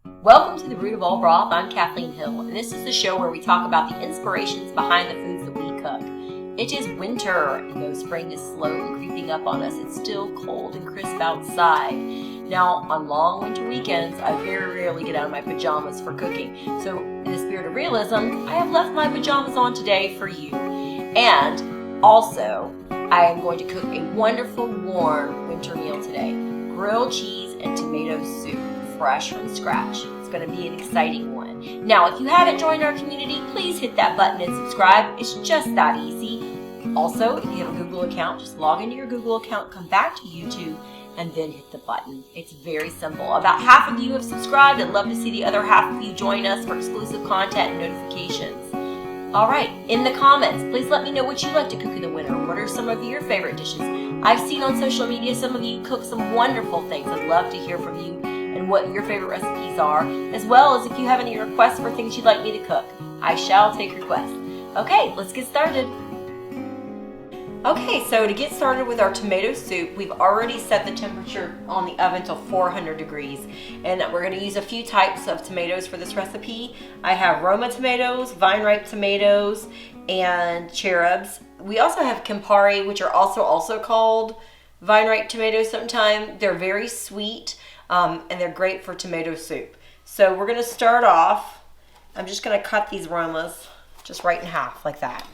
Welcome to the Root of All Broth. I'm Kathleen Hill, and this is the show where we talk about the inspirations behind the foods that we cook. It is winter, and though spring is slowly creeping up on us, it's still cold and crisp outside. Now, on long winter weekends, I very rarely get out of my pajamas for cooking. So, in the spirit of realism, I have left my pajamas on today for you. And also, I am going to cook a wonderful warm winter meal today. Grilled cheese and tomato soup. Fresh from scratch. It's going to be an exciting one. Now, if you haven't joined our community, please hit that button and subscribe. It's just that easy. Also, if you have a Google account, just log into your Google account, come back to YouTube, and then hit the button. It's very simple. About half of you have subscribed. I'd love to see the other half of you join us for exclusive content and notifications. All right, in the comments, please let me know what you like to cook in the winter. What are some of your favorite dishes? I've seen on social media some of you cook some wonderful things. I'd love to hear from you and what your favorite recipes are, as well as if you have any requests for things you'd like me to cook. I shall take requests. Okay, let's get started. Okay, so to get started with our tomato soup, we've already set the temperature on the oven to 400 degrees. And we're going to use a few types of tomatoes for this recipe. I have Roma tomatoes, vine-ripe tomatoes, and cherubs. We also have Campari, which are also called vine-ripe tomatoes sometimes. They're very sweet. And they're great for tomato soup. So we're going to start off. I'm just going to cut these Romas just right in half like that.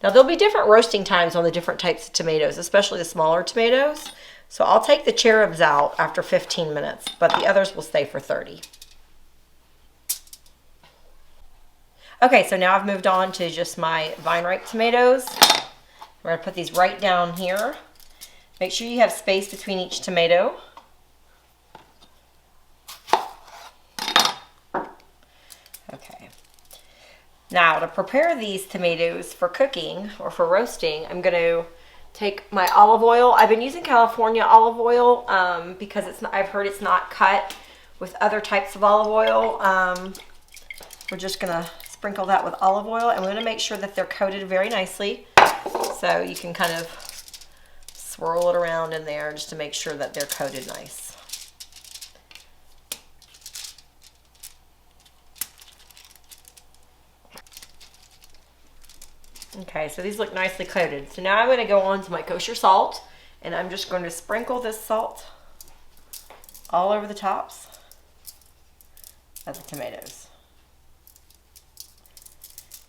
Now there'll be different roasting times on the different types of tomatoes, especially the smaller tomatoes. So I'll take the cherubs out after 15 minutes, but the others will stay for 30. Okay, so now I've moved on to just my vine-ripe tomatoes. We're going to put these right down here. Make sure you have space between each tomato. Okay. Now to prepare these tomatoes for cooking or for roasting, I'm going to take my olive oil. I've been using California olive oil because I've heard it's not cut with other types of olive oil. We're just going to sprinkle that with olive oil, and we're going to make sure that they're coated very nicely. So you can kind of swirl it around in there just to make sure that they're coated nice. Okay, so these look nicely coated. So now I'm going to go on to my kosher salt, and I'm just going to sprinkle this salt all over the tops of the tomatoes.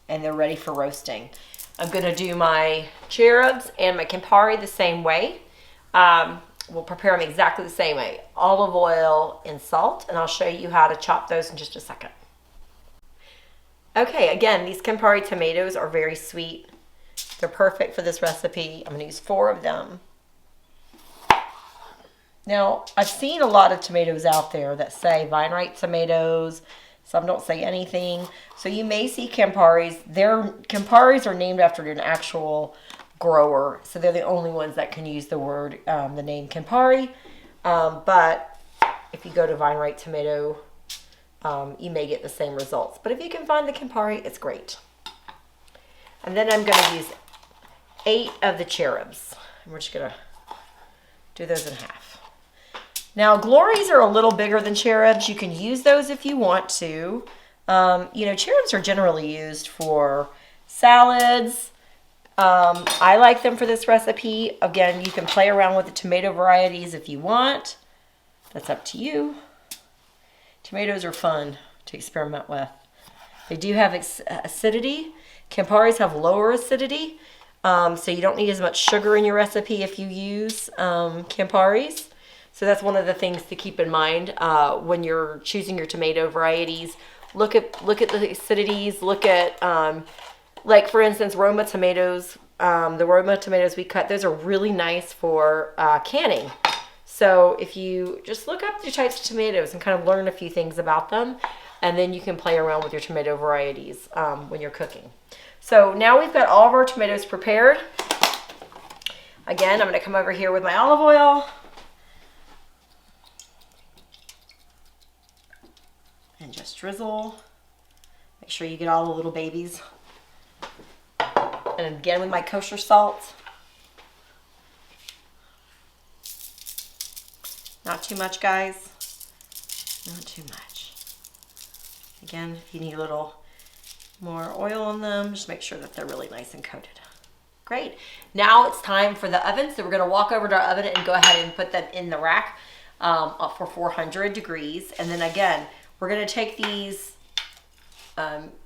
And they're ready for roasting. I'm going to do my cherubs and my Campari the same way. We'll prepare them exactly the same way. Olive oil and salt, and I'll show you how to chop those in just a second. Okay, again, these Campari tomatoes are very sweet. They're perfect for this recipe. I'm going to use 4 of them. Now, I've seen a lot of tomatoes out there that say vine-ripe tomatoes. Some don't say anything. So you may see Camparis. Camparis are named after an actual grower. So they're the only ones that can use the name Campari. But if you go to vine-ripe tomato, you may get the same results. But if you can find the Campari, it's great. And then I'm going to use 8 of the cherubs. And we're just going to do those in half. Now, glories are a little bigger than cherubs. You can use those if you want to. Cherubs are generally used for salads. I like them for this recipe. Again, you can play around with the tomato varieties if you want. That's up to you. Tomatoes are fun to experiment with. They do have acidity. Camparis have lower acidity, so you don't need as much sugar in your recipe if you use Camparis. So that's one of the things to keep in mind when you're choosing your tomato varieties. Look at the acidities. Look at, like for instance, Roma tomatoes. The Roma tomatoes we cut, those are really nice for canning. So if you just look up the types of tomatoes and kind of learn a few things about them, and then you can play around with your tomato varieties when you're cooking. So now we've got all of our tomatoes prepared. Again, I'm going to come over here with my olive oil. And just drizzle. Make sure you get all the little babies. And again with my kosher salt. Not too much, guys. Not too much. Again, if you need a little more oil on them, just make sure that they're really nice and coated. Great. Now it's time for the oven. So we're going to walk over to our oven and go ahead and put them in the rack for 400 degrees. And then again, we're going to take these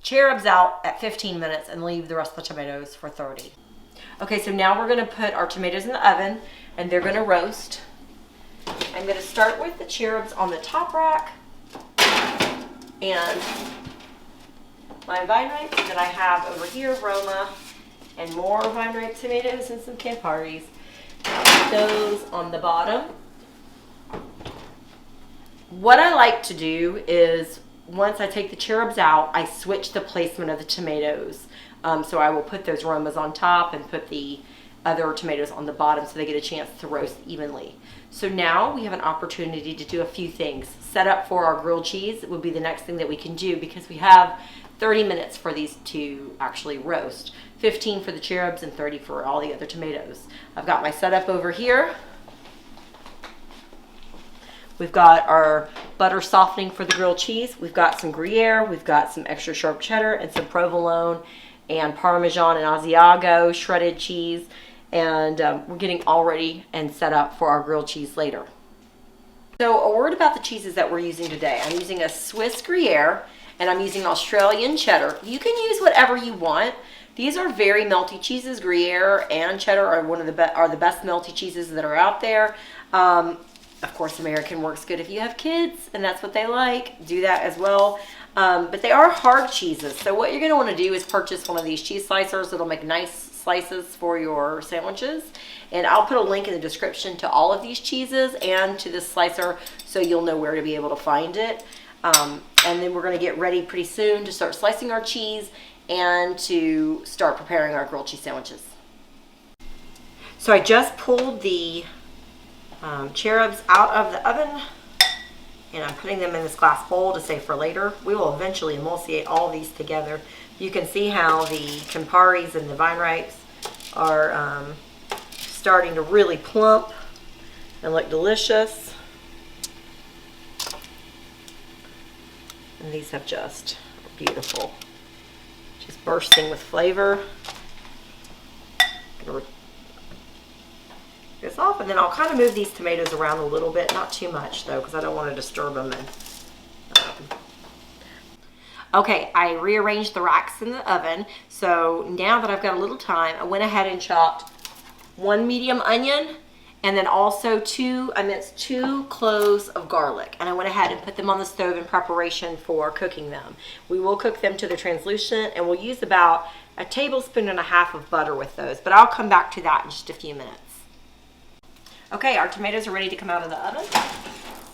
cherubs out at 15 minutes and leave the rest of the tomatoes for 30. Okay, so now we're going to put our tomatoes in the oven and they're going to roast. I'm going to start with the cherubs on the top rack and my vine ripe that I have over here, Roma, and more vine ripe tomatoes and some Camparis. Put those on the bottom. What I like to do is once I take the cherubs out, I switch the placement of the tomatoes. So I will put those Romas on top and put the other tomatoes on the bottom so they get a chance to roast evenly. So now we have an opportunity to do a few things. Set up for our grilled cheese would be the next thing that we can do because we have 30 minutes for these to actually roast. 15 for the cherubs and 30 for all the other tomatoes. I've got my setup over here. We've got our butter softening for the grilled cheese. We've got some Gruyere. We've got some extra sharp cheddar and some provolone and Parmesan and Asiago shredded cheese. And we're getting all ready and set up for our grilled cheese later. So a word about the cheeses that we're using today. I'm using a Swiss Gruyere and I'm using Australian cheddar. You can use whatever you want. These are very melty cheeses. Gruyere and cheddar are the best melty cheeses that are out there. Of course, American works good if you have kids and that's what they like. Do that as well. But they are hard cheeses. So what you're going to want to do is purchase one of these cheese slicers. It'll make nice slices for your sandwiches. And I'll put a link in the description to all of these cheeses and to this slicer so you'll know where to be able to find it. And then we're going to get ready pretty soon to start slicing our cheese and to start preparing our grilled cheese sandwiches. So I just pulled the cherubs out of the oven and I'm putting them in this glass bowl to save for later. We will eventually emulsiate all these together. You can see how the Camparis and the vine ripes are starting to really plump and look delicious. And these have just beautiful, just bursting with flavor. This off, and then I'll kind of move these tomatoes around a little bit, not too much though, because I don't want to disturb them. Okay, I rearranged the racks in the oven. So now that I've got a little time, I went ahead and chopped one medium onion and then also I minced 2 cloves of garlic. And I went ahead and put them on the stove in preparation for cooking them. We will cook them to the translucent and we'll use about 1.5 tablespoons of butter with those, but I'll come back to that in just a few minutes. Okay, our tomatoes are ready to come out of the oven.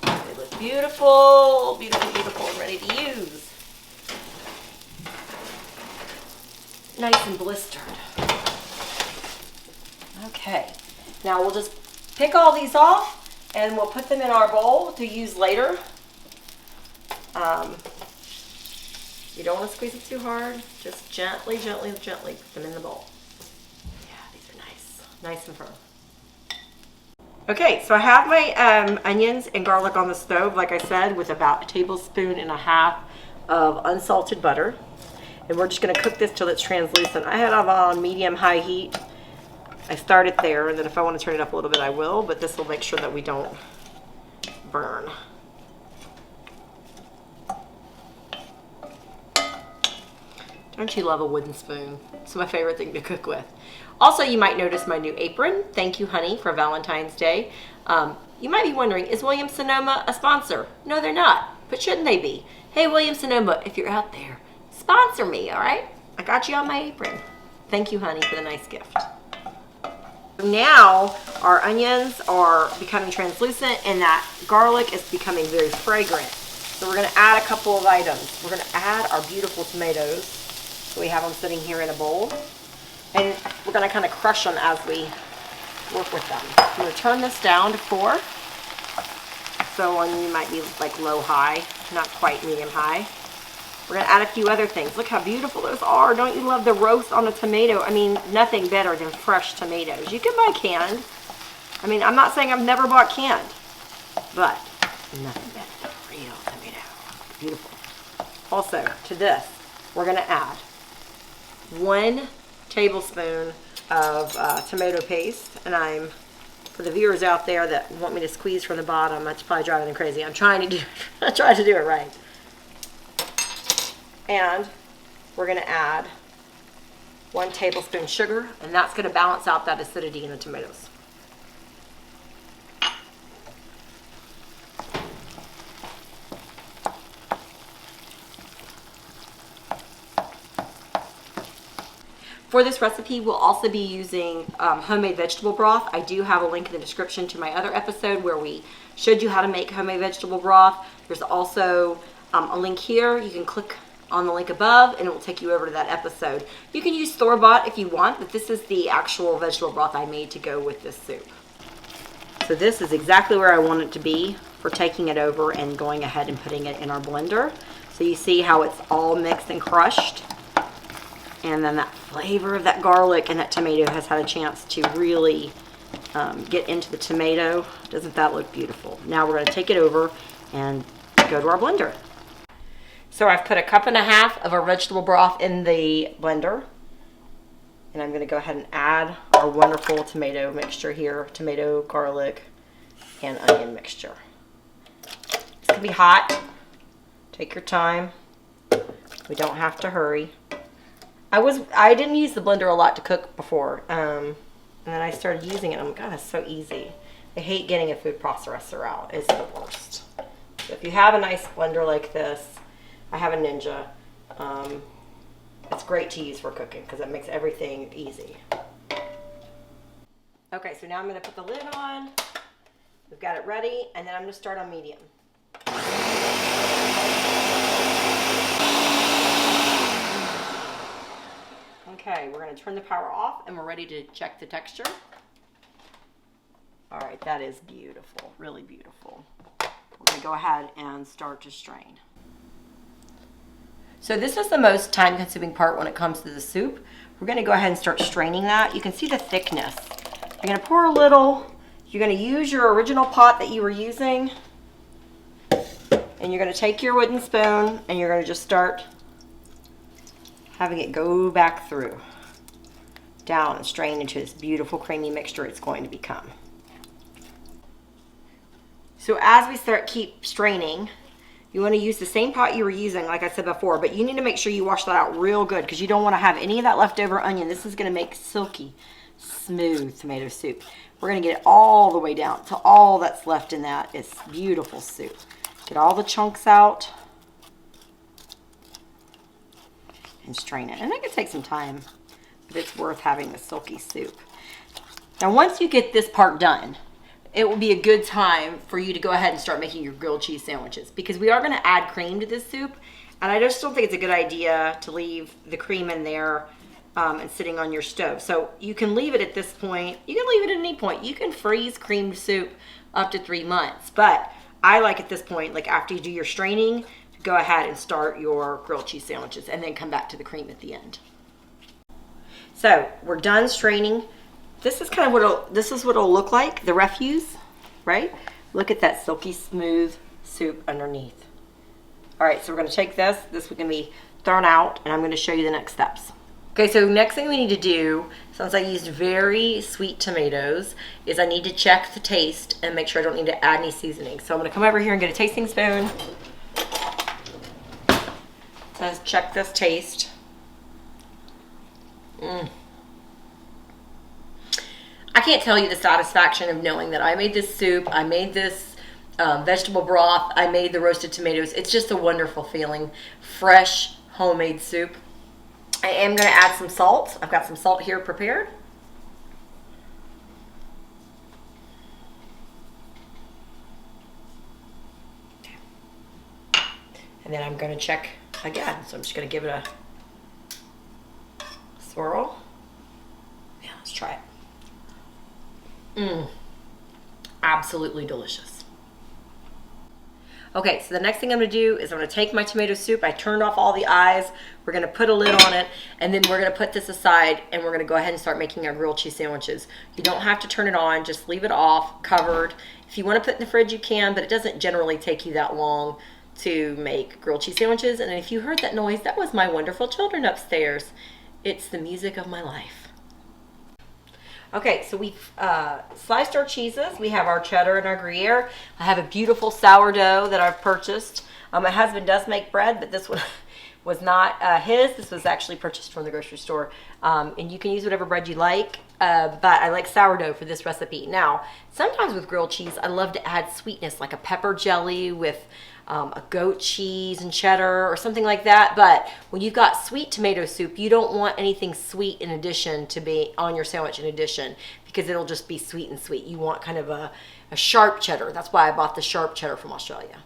They look beautiful, beautiful, beautiful, and ready to use. Nice and blistered. Okay, now we'll just pick all these off and we'll put them in our bowl to use later. You don't want to squeeze it too hard. Just gently, gently, gently put them in the bowl. Yeah, these are nice, nice and firm. Okay, so I have my onions and garlic on the stove, like I said, with about 1.5 tablespoons of unsalted butter. And we're just gonna cook this till it's translucent. I had it on medium-high heat. I started there, and then if I want to turn it up a little bit, I will, but this will make sure that we don't burn. Don't you love a wooden spoon? It's my favorite thing to cook with. Also, you might notice my new apron. Thank you, honey, for Valentine's Day. You might be wondering, is Williams-Sonoma a sponsor? No, they're not, but shouldn't they be? Hey, Williams-Sonoma, if you're out there, sponsor me, all right? I got you on my apron. Thank you, honey, for the nice gift. Now, our onions are becoming translucent and that garlic is becoming very fragrant. So we're gonna add a couple of items. We're gonna add our beautiful tomatoes. So we have them sitting here in a bowl. And we're gonna kind of crush them as we work with them. I'm gonna turn this down to 4. So you might be like low-high, not quite medium-high. We're gonna add a few other things. Look how beautiful those are. Don't you love the roast on a tomato? I mean, nothing better than fresh tomatoes. You can buy canned. I mean, I'm not saying I've never bought canned, but nothing better than real tomatoes. beautiful. Also, to this, we're going to add 1 tablespoon of tomato paste. And for the viewers out there that want me to squeeze from the bottom, that's probably driving them crazy. I'm trying to do it right. And we're going to add 1 tablespoon sugar, and that's going to balance out that acidity in the tomatoes. For this recipe, we'll also be using homemade vegetable broth. I do have a link in the description to my other episode where we showed you how to make homemade vegetable broth. There's also a link here. You can click on the link above and it will take you over to that episode. You can use store-bought if you want, but this is the actual vegetable broth I made to go with this soup. So this is exactly where I want it to be for taking it over and going ahead and putting it in our blender. So you see how it's all mixed and crushed. And then that flavor of that garlic and that tomato has had a chance to really get into the tomato. Doesn't that look beautiful? Now we're going to take it over and go to our blender. So I've put 1.5 cups of our vegetable broth in the blender. And I'm going to go ahead and add our wonderful tomato mixture here. Tomato, garlic, and onion mixture. It's going to be hot. Take your time. We don't have to hurry. I didn't use the blender a lot to cook before, and then I started using it. I'm like, God, that's so easy. I hate getting a food processor out. It's the worst. So if you have a nice blender like this, I have a Ninja. It's great to use for cooking because it makes everything easy. Okay, so now I'm going to put the lid on. We've got it ready, and then I'm going to start on medium. Okay, we're going to turn the power off and we're ready to check the texture. All right, that is beautiful, really beautiful. We're going to go ahead and start to strain. So this is the most time-consuming part when it comes to the soup. We're going to go ahead and start straining that. You can see the thickness. You're going to pour a little. You're going to use your original pot that you were using. And you're going to take your wooden spoon and you're going to just start having it go back through, down and strain into this beautiful creamy mixture it's going to become. So as we keep straining, you want to use the same pot you were using, like I said before, but you need to make sure you wash that out real good because you don't want to have any of that leftover onion. This is going to make silky, smooth tomato soup. We're going to get it all the way down to all that's left in that. It's beautiful soup. Get all the chunks out and strain it. And it can take some time, but it's worth having the silky soup. Now once you get this part done, it will be a good time for you to go ahead and start making your grilled cheese sandwiches because we are going to add cream to this soup, and I just don't think it's a good idea to leave the cream in there and sitting on your stove. So you can leave it at this point. You can leave it at any point. You can freeze creamed soup up to 3 months, but I like at this point, like after you do your straining, go ahead and start your grilled cheese sandwiches and then come back to the cream at the end. So we're done straining. This is kind of what it'll look like, the refuse, right? Look at that silky smooth soup underneath. All right, so we're going to take this is going to be thrown out, and I'm going to show you the next steps. Okay, so next thing we need to do, since I used very sweet tomatoes, is I need to check the taste and make sure I don't need to add any seasoning. So I'm going to come over here and get a tasting spoon. Let's check this taste. I can't tell you the satisfaction of knowing that I made this soup, I made this vegetable broth, I made the roasted tomatoes. It's just a wonderful feeling. Fresh, homemade soup. I am going to add some salt. I've got some salt here prepared. And then I'm going to check again. So I'm just going to give it a swirl. Yeah, let's try it. Absolutely delicious. Okay, so the next thing I'm going to do is I'm going to take my tomato soup. I turned off all the eyes. We're going to put a lid on it, and then we're going to put this aside, and we're going to go ahead and start making our grilled cheese sandwiches. You don't have to turn it on. Just leave it off, covered. If you want to put it in the fridge, you can, but it doesn't generally take you that long to make grilled cheese sandwiches. And if you heard that noise, that was my wonderful children upstairs. It's the music of my life. Okay, so we've sliced our cheeses. We have our cheddar and our Gruyere. I have a beautiful sourdough that I've purchased. My husband does make bread, but this one was not his. This was actually purchased from the grocery store. And you can use whatever bread you like, but I like sourdough for this recipe. Now, sometimes with grilled cheese, I love to add sweetness, like a pepper jelly with a goat cheese and cheddar or something like that. But when you've got sweet tomato soup, you don't want anything sweet in addition to be on your sandwich in addition, because it'll just be sweet and sweet. You want kind of a sharp cheddar. That's why I bought the sharp cheddar from Australia.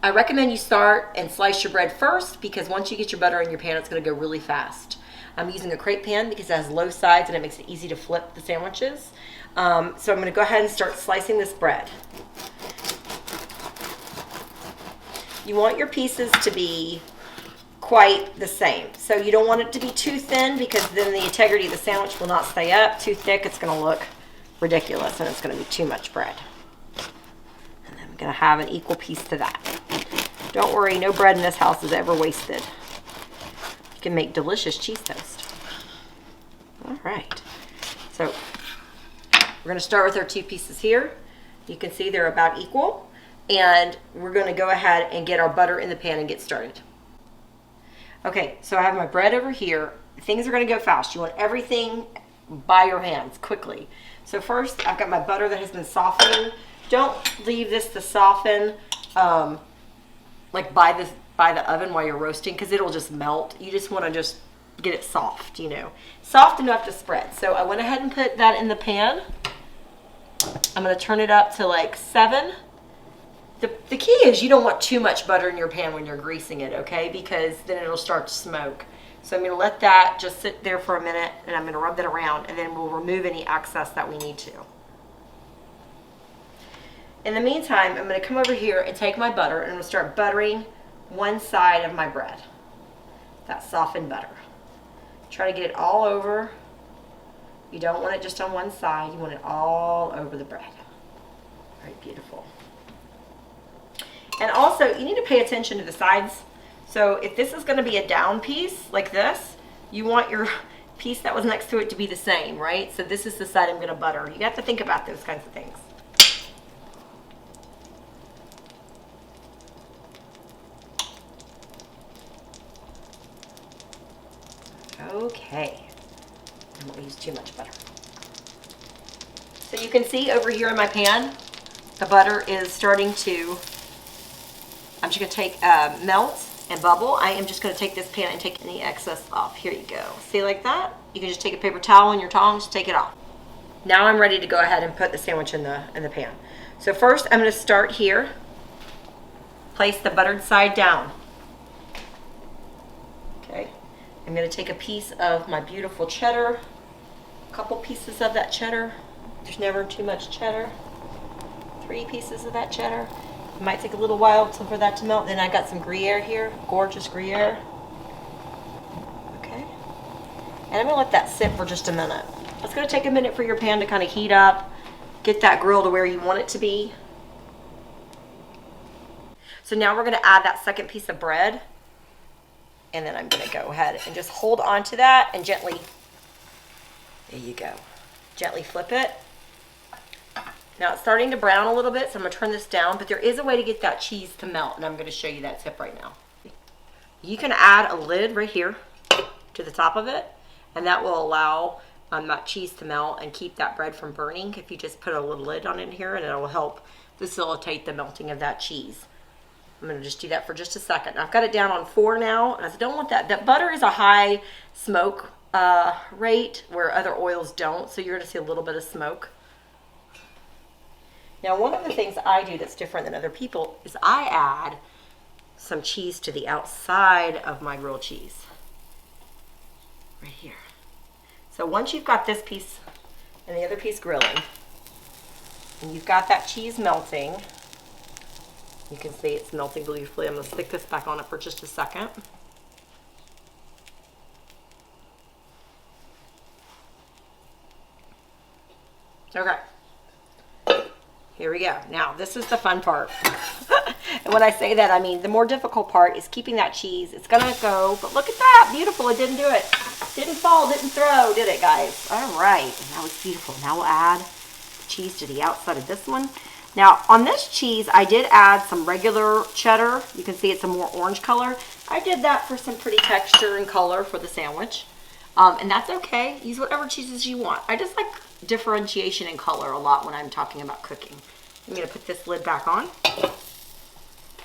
I recommend you start and slice your bread first, because once you get your butter in your pan, it's going to go really fast. I'm using a crepe pan because it has low sides and it makes it easy to flip the sandwiches. So I'm going to go ahead and start slicing this bread. You want your pieces to be quite the same. So you don't want it to be too thin, because then the integrity of the sandwich will not stay up. Too thick, it's going to look ridiculous and it's going to be too much bread. And I'm going to have an equal piece to that. Don't worry, no bread in this house is ever wasted. You can make delicious cheese toast. All right. So we're going to start with our two pieces here. You can see they're about equal. And we're going to go ahead and get our butter in the pan and get started. Okay, so I have my bread over here. Things are going to go fast. You want everything by your hands quickly. So first, I've got my butter that has been softening. Don't leave this to soften like by the oven while you're roasting, because it'll just melt. You just want to just get it soft, you know, soft enough to spread. So I went ahead and put that in the pan. I'm going to turn it up to like 7. The key is you don't want too much butter in your pan when you're greasing it, okay? Because then it'll start to smoke. So I'm going to let that just sit there for a minute, and I'm going to rub that around, and then we'll remove any excess that we need to. In the meantime, I'm going to come over here and take my butter, and I'm going to start buttering one side of my bread. That softened butter. Try to get it all over. You don't want it just on one side. You want it all over the bread. All right, beautiful. And also, you need to pay attention to the sides. So if this is going to be a down piece like this, you want your piece that was next to it to be the same, right? So this is the side I'm going to butter. You have to think about those kinds of things. Okay, I won't use too much butter. So you can see over here in my pan, the butter is starting to, I'm just going to take melt and bubble. I am just going to take this pan and take any excess off. Here you go. See, like that? You can just take a paper towel and your tongs, take it off. Now I'm ready to go ahead and put the sandwich in the pan. So first I'm going to start here. Place the buttered side down. Okay. I'm going to take a piece of my beautiful cheddar, a couple pieces of that cheddar. There's never too much cheddar. 3 pieces of that cheddar. It might take a little while for that to melt. Then I got some Gruyere here, gorgeous Gruyere. Okay. And I'm going to let that sit for just a minute. It's going to take a minute for your pan to kind of heat up, get that grill to where you want it to be. So now we're going to add that second piece of bread. And then I'm going to go ahead and just hold on to that and gently, there you go, gently flip it. Now it's starting to brown a little bit, so I'm going to turn this down, but there is a way to get that cheese to melt, and I'm going to show you that tip right now. You can add a lid right here to the top of it, and that will allow that cheese to melt and keep that bread from burning if you just put a little lid on it here, and it will help facilitate the melting of that cheese. I'm going to just do that for just a second. I've got it down on 4 now, and I don't want that. That butter is a high smoke rate where other oils don't, so you're going to see a little bit of smoke. Now, one of the things I do that's different than other people is I add some cheese to the outside of my grilled cheese. Right here. So once you've got this piece and the other piece grilling, and you've got that cheese melting, you can see it's melting beautifully. I'm going to stick this back on it for just a second. Okay. Here we go. Now, this is the fun part. And when I say that, I mean the more difficult part is keeping that cheese. It's gonna go, but look at that, beautiful. It didn't do it. Didn't fall, didn't throw, did it, guys? All right, and that was beautiful. Now we'll add the cheese to the outside of this one. Now, on this cheese, I did add some regular cheddar. You can see it's a more orange color. I did that for some pretty texture and color for the sandwich. And that's okay. Use whatever cheeses you want. I just like differentiation in color a lot when I'm talking about cooking. I'm going to put this lid back on to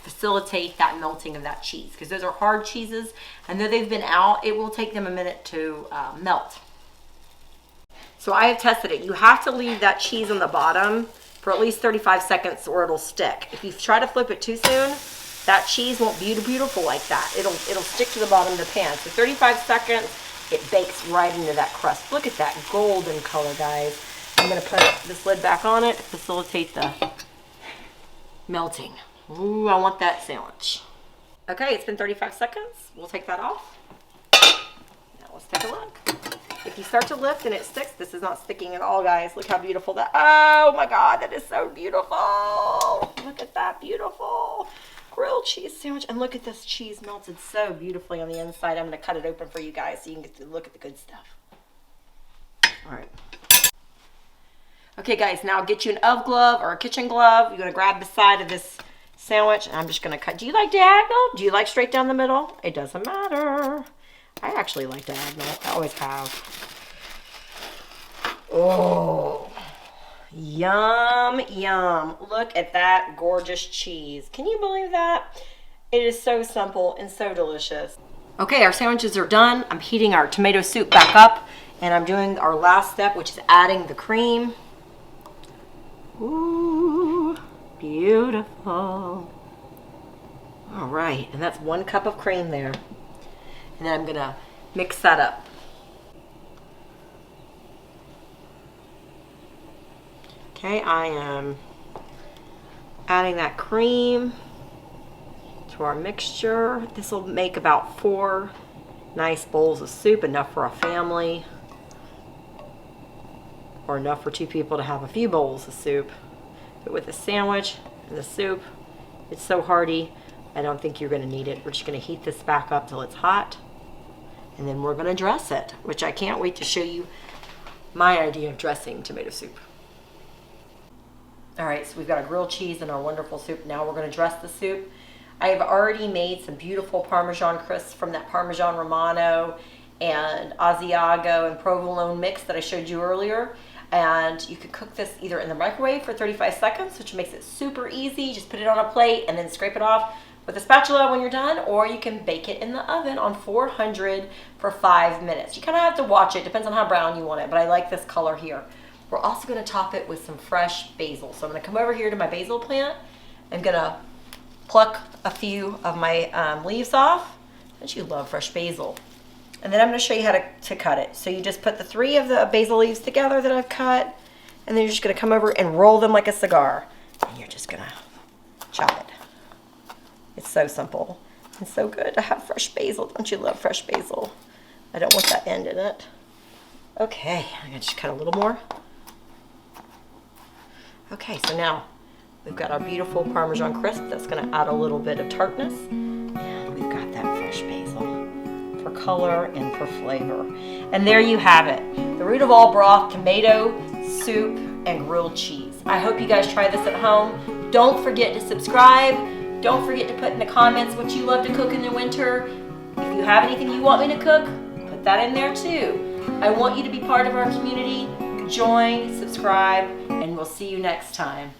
facilitate that melting of that cheese, because those are hard cheeses, and though they've been out, it will take them a minute to melt. So I have tested it. You have to leave that cheese on the bottom for at least 35 seconds or it'll stick. If you try to flip it too soon, that cheese won't be beautiful like that. It'll stick to the bottom of the pan. So 35 seconds, it bakes right into that crust. Look at that golden color, guys. I'm gonna put this lid back on it to facilitate the melting. Ooh, I want that sandwich. Okay, it's been 35 seconds. We'll take that off. Now let's take a look. If you start to lift and it sticks, this is not sticking at all, guys. Look how beautiful that, oh my God, that is so beautiful. Look at that beautiful grilled cheese sandwich. And look at this cheese melted so beautifully on the inside. I'm gonna cut it open for you guys so you can get to look at the good stuff. All right. Okay, guys, now get you an elf glove or a kitchen glove. You're gonna grab the side of this sandwich, and I'm just gonna cut. Do you like diagonal? Do you like straight down the middle? It doesn't matter. I actually like diagonal. I always have. Oh, yum, yum. Look at that gorgeous cheese. Can you believe that? It is so simple and so delicious. Okay, our sandwiches are done. I'm heating our tomato soup back up, and I'm doing our last step, which is adding the cream. Ooh, beautiful. All right, and that's 1 cup of cream there. And then I'm gonna mix that up. Okay, I am adding that cream to our mixture. This will make about 4 nice bowls of soup, enough for a family. Or enough for 2 people to have a few bowls of soup. But with the sandwich and the soup, it's so hearty, I don't think you're gonna need it. We're just gonna heat this back up till it's hot, and then we're gonna dress it, which I can't wait to show you my idea of dressing tomato soup. All right, so we've got our grilled cheese and our wonderful soup. Now we're gonna dress the soup. I have already made some beautiful Parmesan crisps from that Parmesan Romano and Asiago and provolone mix that I showed you earlier. And you could cook this either in the microwave for 35 seconds, which makes it super easy. Just put it on a plate and then scrape it off with a spatula when you're done, or you can bake it in the oven on 400 for 5 minutes. You kind of have to watch it, depends on how brown you want it, but I like this color here. We're also gonna top it with some fresh basil. So I'm gonna come over here to my basil plant. I'm gonna pluck a few of my leaves off. Don't you love fresh basil? And then I'm going to show you how to cut it. So you just put the 3 of the basil leaves together that I've cut, and then you're just going to come over and roll them like a cigar. And you're just going to chop it. It's so simple and so good to have fresh basil. Don't you love fresh basil? I don't want that end in it. Okay, I'm going to just cut a little more. Okay, so now we've got our beautiful Parmesan crisp that's going to add a little bit of tartness. And we've got that fresh basil for color and for flavor. And there you have it, the Root of All Broth tomato soup and grilled cheese. I hope you guys try this at home. Don't forget to subscribe. Don't forget to put in the comments what you love to cook in the winter. If you have anything you want me to cook, put that in there too. I want you to be part of our community. Join, subscribe, and we'll see you next time.